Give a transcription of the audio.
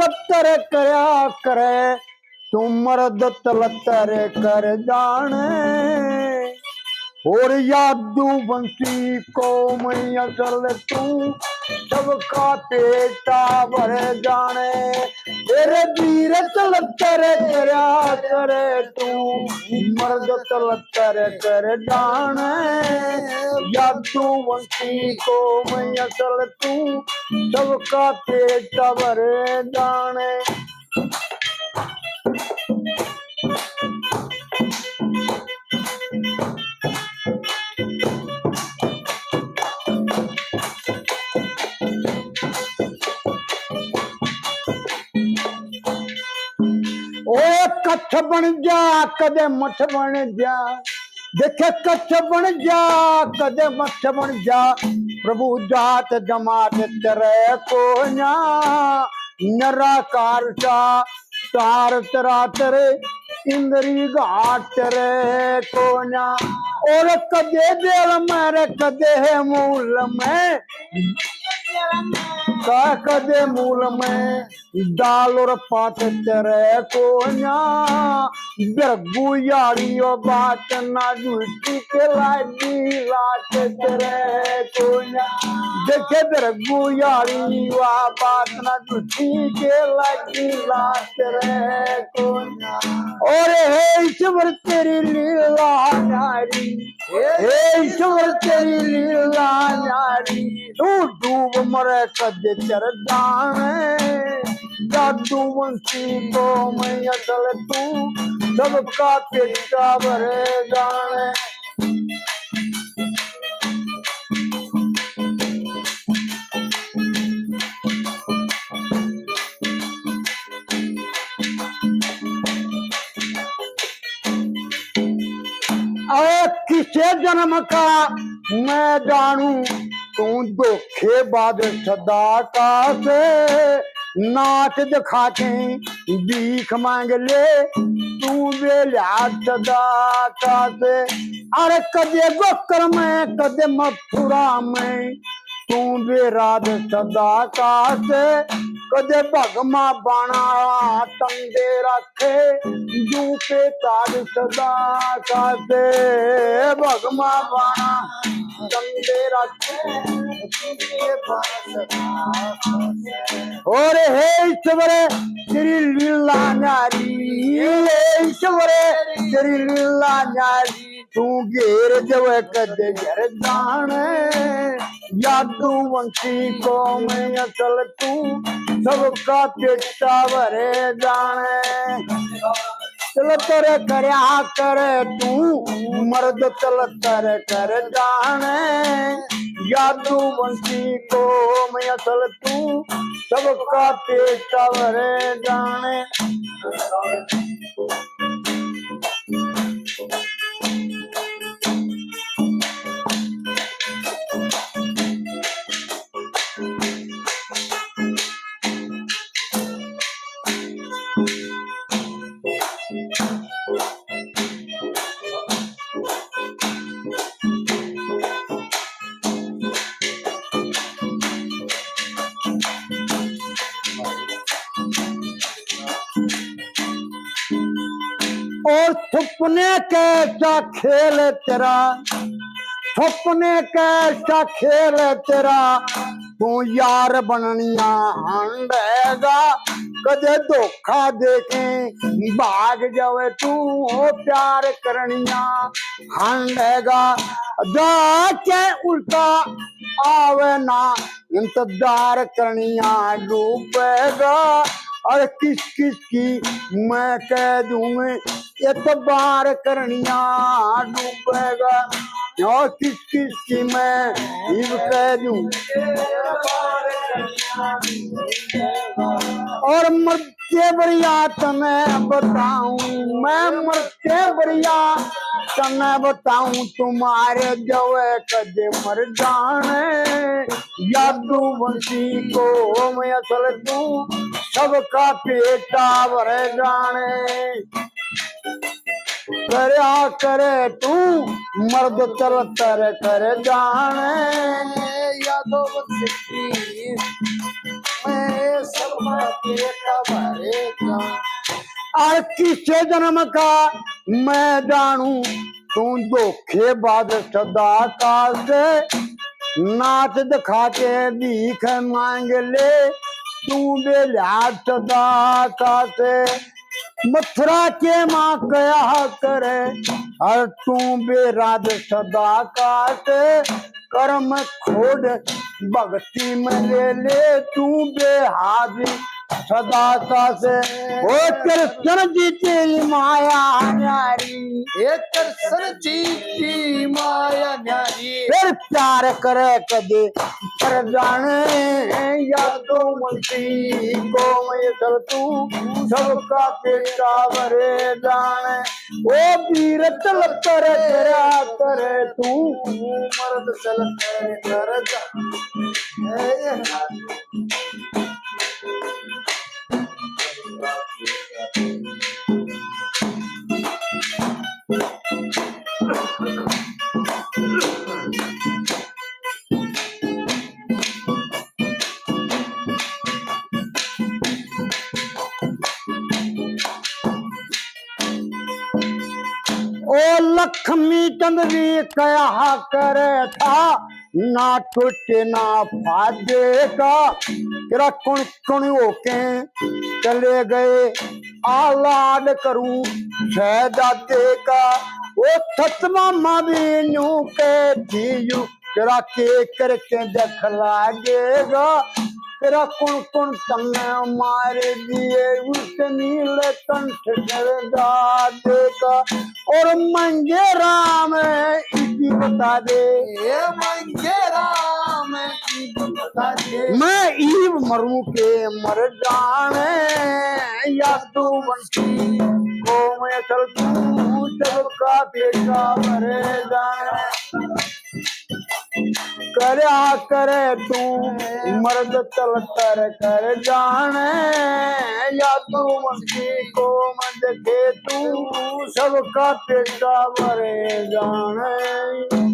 तलतर करया करे तू मर्द तलतर कर जाने और यादू बंसी को मैया चल तू सबका पेटा भर जाने तेरे वीर तलतर करया करे तू मर्द तलतर कर जाने यादू बंसी को मैया चल तू सबका पेटा भर जाने। ओ कच्छ बन जा कदे मठ बन जा देखे कच्छ बन जा कदे मठ बन जा प्रभु जात जमात तेरे को निराकार सा तार तरा तेरे इंद्री घाट तेरे को और कदे दिल मेरे कदे है मूल में कदे मूल में दाल और पात तेरे को बिरगू यारी बात ना झूठी के लागी रात तेरे को देखे बिरगू यारी बात ना झूठी के लागी रात तेरे को और हे ईश्वर तेरी लीला नारी हे ईश्वर तेरी लीला नारी तू डूब मरे कदे चरदान जादू बंसी को मैं असल तू सबका पेटा भरे जाने। किसे जन्म का मैं जानू तू धोखेबाज सदा का से नाच दिखा के भीख मांग ले तू बेला सदा का से अरे कदे गोकर में कदे मथुरा में तू बेराज सदा का से कदे भगमा बाणा तंगे रखे जू पे ताज सदा का से भगमा बाणा तंगे रखे और हे ईश्वर तेरी लीला नारी हे ईश्वर तेरी लीला नारी तू घेर जब कदे घर जाने यादू वंशी को मैं असल तू सबका पेटा भरे जाने तलतर करया करे तू मर्द तलतर कर जाने यादू वंशी को मैं असल तू सबका पेटा भरे जाने। और सपने कैसा खेल तेरा सपने कैसा खेल तेरा तू यार बननिया हंडेगा कदे धोखा देखे भाग जावे तू हो प्यार करनिया हंडेगा जाके उल्टा आवे ना इंतजार करनिया डूबेगा और किस किस की मैं कह दूंगी एतबार करनिया डूबेगा और किस किस की मैं इब कह दूं और मरते बढ़िया तुम्हें बताऊं मैं मरते बढ़िया तुम्हें बताऊं तुम्हारे जवे कदे मर जाने यादू बंसी को मैं असल तू सबका पेटा भरे जाने करया करे तू मर्द तलतर कर जाने यादो बंसी मैं सबका पेट भरेगा। और किसे जन्म का मैं जानू तू धोखेबाज सदा का से नाच दिखा के भीख मांग ले तू बेलियाज सदा का से मथुरा के माँ कया करे और तू बेराज सदा का से कर्म खोड़ भक्ति में ले तू बेहाजी सदा का से ओ कृष्ण जी तेरी माया न्यारी ये कृष्ण जी की माया न्यारी फिर प्यार करे कदे पर जाने या तो मुंशी को मैं चल तू सबका पेटा भरे जाने ओ वीर चल कर तेरा करे तू मर्द चल कर जा। ओ लक्ष्मी चंद भी कया करे था ना टूटे ना फादे का तेरा कुण कुण होके चले गए आलाड करूं शहजादे का ओ सतमा मावी न्यू के थी तेरा के करके देख लागेगा तेरा कुण कुण तन्ने मार दिए उस नील कंठ शहजादे का और मंगे राम इसी बता दे ये मंगे राम की बता दे मैं ईव मरूं के मर जाने या तू बंसी को मैं चल तू सबका बेटा मरे जाने करया करे तू मर्द चल कर जाने या तू बंसी को मैं देखे तू सबका बेटा मरे जाने।